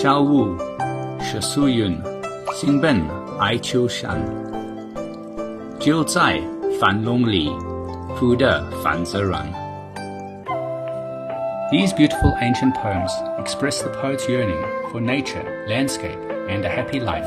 萧雾是苏云新奔爱秋山就在樊笼里哭的樊自然 These beautiful ancient poems express the poet's yearning for nature, landscape, and a happy life.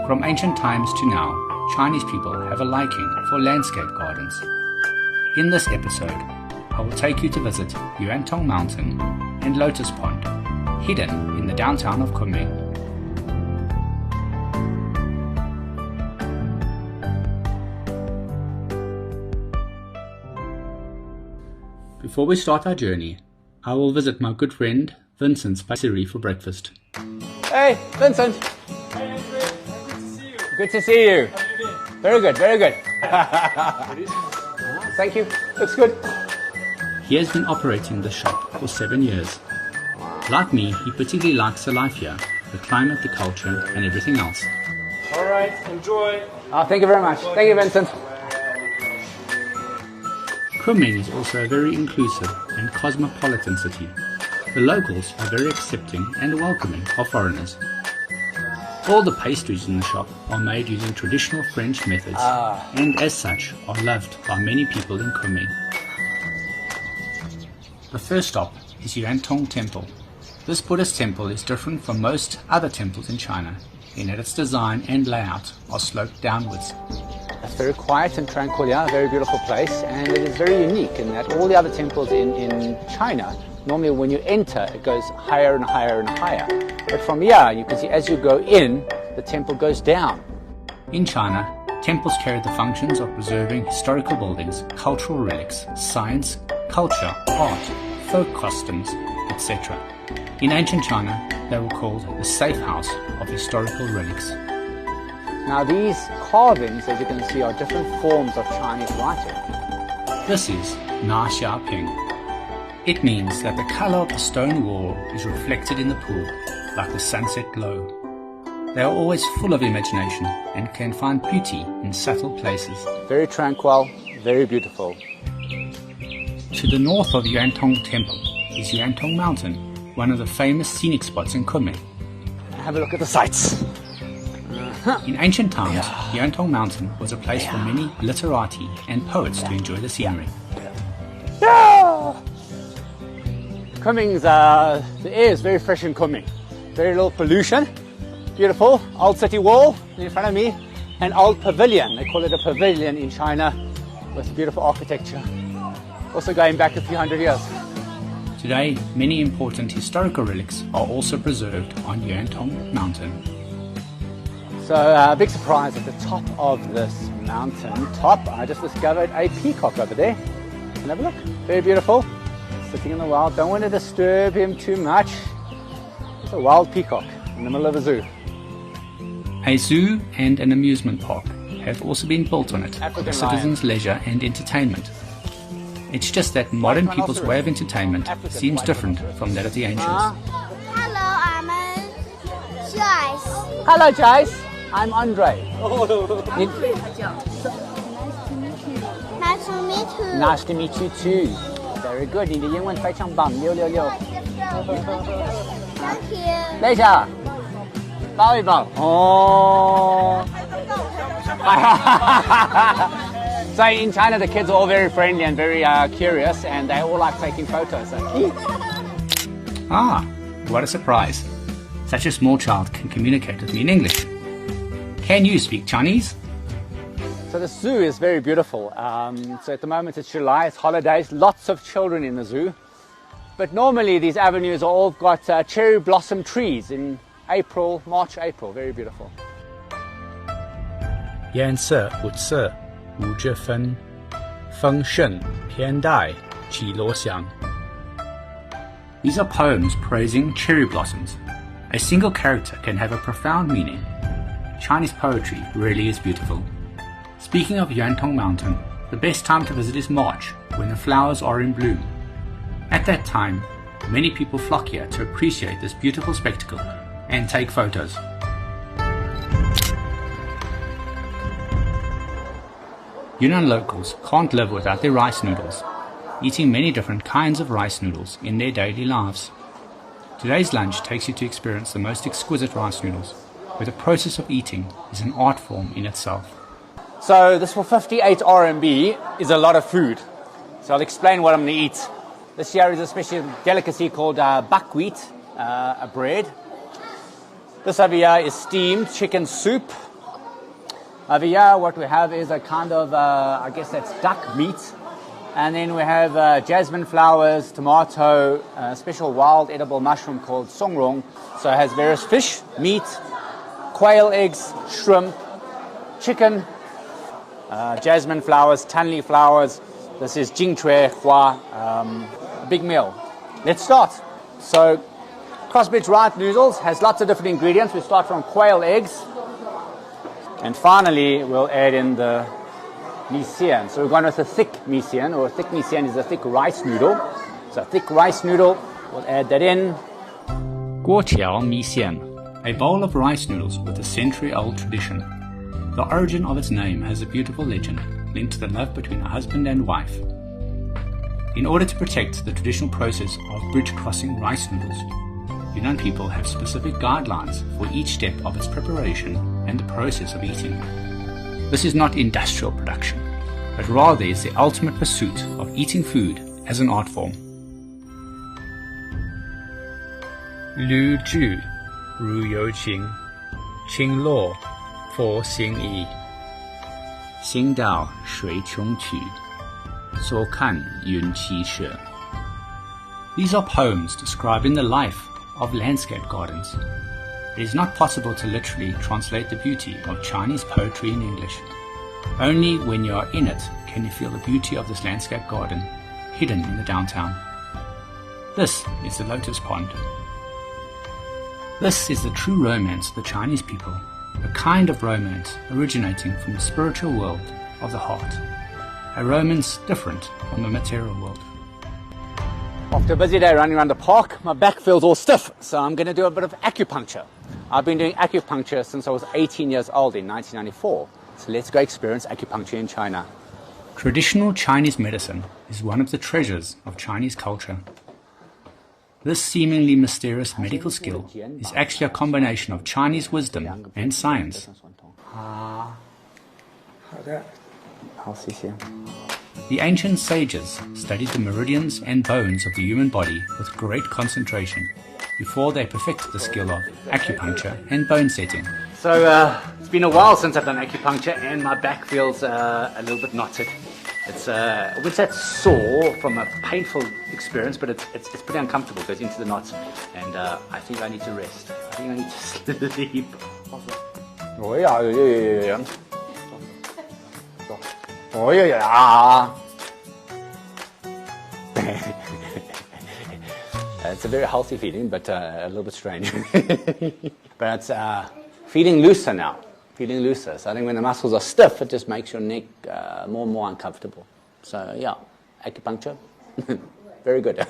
From ancient times to now, Chinese people have a liking for landscape gardens. In this episode, I will take you to visit Yuantong Mountain and Lotus Pond, hidden in the downtown of Kunming. Before we start our journey, I will visit my good friend Vincent's patisserie for breakfast. Hey, Vincent. Hey, Andrew. Good to see you. Good to see you. How have you been? Very good, very good. Thank you. Looks good. He has been operating the shop for 7 years. Like me, he particularly likes the life here, the climate, the culture, and everything else. All right, enjoy. Thank you very much. Thank you, Vincent. Kunming is also a very inclusive and cosmopolitan city. The locals are very accepting and welcoming of foreigners. All the pastries in the shop are made using traditional French methods and as such are loved by many people in Kunming. The first stop is Yuantong Temple. This Buddhist temple is different from most other temples in China in that its design and layout are sloped downwards. It's very quiet and tranquil, yeah, a very beautiful place, and it is very unique in that all the other temples in China, normally when you enter, it goes higher and higher and higher. But from here, you can see as you go in, the temple goes down. In China, temples carry the functions of preserving historical buildings, cultural relics, science, culture, art, folk customs, etc. In ancient China, they were called the safe house of historical relics. Now these carvings, as you can see, are different forms of Chinese writing. This is Na Xia Ping. It means that the color of the stone wall is reflected in the pool, like the sunset glow. They are always full of imagination and can find beauty in subtle places. Very tranquil, very beautiful. To the north of Yuantong Temple is Yuantong Mountain, one of the famous scenic spots in Kunming. Have a look at the sights. In ancient times, Yuantong Mountain was a place for many literati and poets to enjoy the scenery. Kunming's, the air is very fresh in Kunming. Very little pollution. Beautiful. Old city wall in front of me. An old pavilion. They call it a pavilion in China with beautiful architecture. Also going back a few hundred years. Today, many important historical relics are also preserved on Yuantong Mountain. So a big surprise at the top of this mountain top. I just discovered a peacock over there. And have a look. Very beautiful. Sitting in the wild. Don't want to disturb him too much. It's a wild peacock in the middle of a zoo. A zoo and an amusement park have also been built on it for the citizens' leisure and entertainment. It's just that modern people's way of entertainment seems different from that of the ancients. Hello, I'm Joyce. Hello, Joyce. I'm Andre. Nice to meet you. Nice to meet you too. Very good. 你的英文非常棒，666。Thank you. 等一下，抱一抱。哦。So in China, the kids are all very friendly and very curious, and they all like taking photos. Ah, what a surprise. Such a small child can communicate with me in English. Can you speak Chinese? So the zoo is very beautiful. So at the moment it's July, it's holidays, lots of children in the zoo. But normally these avenues are all got cherry blossom trees in April, March, April. Very beautiful. 颜色五色五着分丰盛偏带起落香 These are poems praising cherry blossoms. A single character can have a profound meaning. Chinese poetry really is beautiful. Speaking of Yuantong Mountain, the best time to visit is March, when the flowers are in bloom. At that time, many people flock here to appreciate this beautiful spectacle and take photos. Yunnan locals can't live without their rice noodles, eating many different kinds of rice noodles in their daily lives. Today's lunch takes you to experience the most exquisite rice noodles, where the process of eating is an art form in itself. So this for 58 RMB is a lot of food. So I'll explain what I'm going to eat. This here is a special delicacy called buckwheat, a bread. This over here is steamed chicken soup. Over here what we have is a kind of, I guess that's duck meat. And then we have jasmine flowers, tomato, a special wild edible mushroom called songrong. So it has various fish, meat, quail eggs, shrimp, chicken, jasmine flowers, tanli flowers. This is jingchui hua, a big meal. Let's start. So crossbreed rice noodles has lots of different ingredients. We start from quail eggs. And finally, we'll add in the mi-xian. So we're going with a thick mi-xian, or a thick mi-xian is a thick rice noodle. So a thick rice noodle, we'll add that in. Guoqiao mi-xian, a bowl of rice noodles with a century-old tradition. The origin of its name has a beautiful legend linked to the love between a husband and wife. In order to protect the traditional process of bridge-crossing rice noodles, Yunnan people have specific guidelines for each step of its preparation and the process of eating. This is not industrial production, but rather is the ultimate pursuit of eating food as an art form. Lu Ju, Ru You Qing, Qing Luo, Fo Xing Yi, Xing Dao Shui Qiong Qu, So Kan Yun Qi She. These are poems describing the life of landscape gardens. It is not possible to literally translate the beauty of Chinese poetry in English. Only when you are in it can you feel the beauty of this landscape garden, hidden in the downtown. This is the Lotus Pond. This is the true romance of the Chinese people, a kind of romance originating from the spiritual world of the heart, a romance different from the material world. After a busy day running around the park, my back feels all stiff, so I'm going to do a bit of acupuncture. I've been doing acupuncture since I was 18 years old in 1994, so let's go experience acupuncture in China. Traditional Chinese medicine is one of the treasures of Chinese culture. This seemingly mysterious medical skill is actually a combination of Chinese wisdom and science. The ancient sages studied the meridians and bones of the human body with great concentration before they perfected the skill of acupuncture and bone setting. So it's been a while since I've done acupuncture and my back feels a little bit knotted. It's I wouldn't say it's sore from a painful experience, but it's pretty uncomfortable. It goes into the knots, and I think I need to rest. I think I need to sleep. Oh yeah. Oh yeah. It's a very healthy feeling, but a little bit strange. But it's feeling looser now. Feeling looser. So I think when the muscles are stiff, it just makes your neck more and more uncomfortable. So yeah, acupuncture, very good.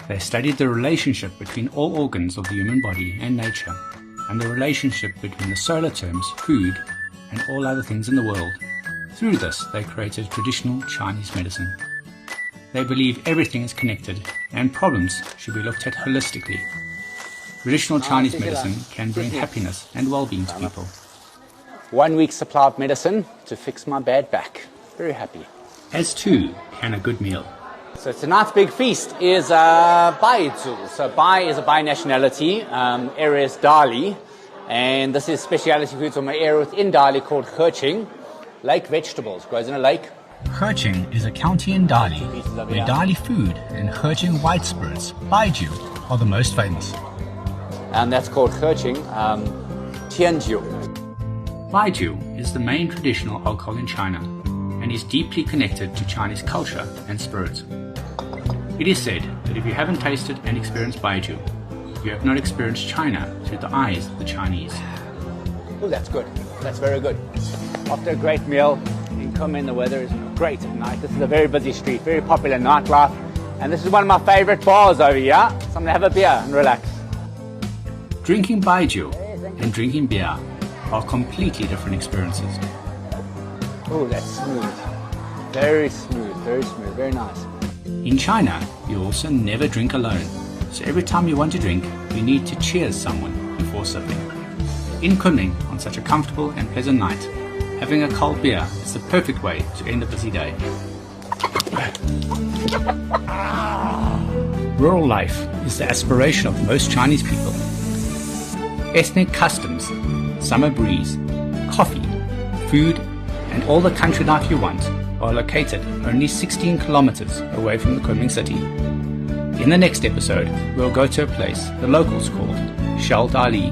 They studied the relationship between all organs of the human body and nature, and the relationship between the solar terms, food, and all other things in the world. Through this, they created traditional Chinese medicine. They believe everything is connected, and problems should be looked at holistically. Traditional Chinese medicine can bring happiness and well-being to people. 1 week's supply of medicine to fix my bad back. Very happy. As too can a good meal. So tonight's big feast is Baizu. So Bai is a bi-nationality, area is Dali, and this is speciality foods from an area within Dali called Herqing. Lake vegetables, grows in a lake. Herqing is a county in Dali, where Dali food and Herqing white spirits, Baiju, are the most famous. And that's called Herqing Tianjiu. Baiju is the main traditional alcohol in China and is deeply connected to Chinese culture and spirit. It is said that if you haven't tasted and experienced Baiju, you have not experienced China through the eyes of the Chinese. Oh, that's good. That's very good. After a great meal in Kunming, the weather is great at night. This is a very busy street, very popular nightlife. And this is one of my favorite bars over here. So I'm going to have a beer and relax. Drinking Baiju and drinking beer are completely different experiences. Oh, that's smooth. Very smooth, very nice. In China, you also never drink alone. So every time you want to drink, you need to cheers someone before sipping. In Kunming, on such a comfortable and pleasant night, having a cold beer is the perfect way to end a busy day. Rural life is the aspiration of most Chinese people. Ethnic customs, summer breeze, coffee, food, and all the country life you want are located only 16 kilometers away from the Kunming city. In the next episode, we'll go to a place the locals call Shal Dali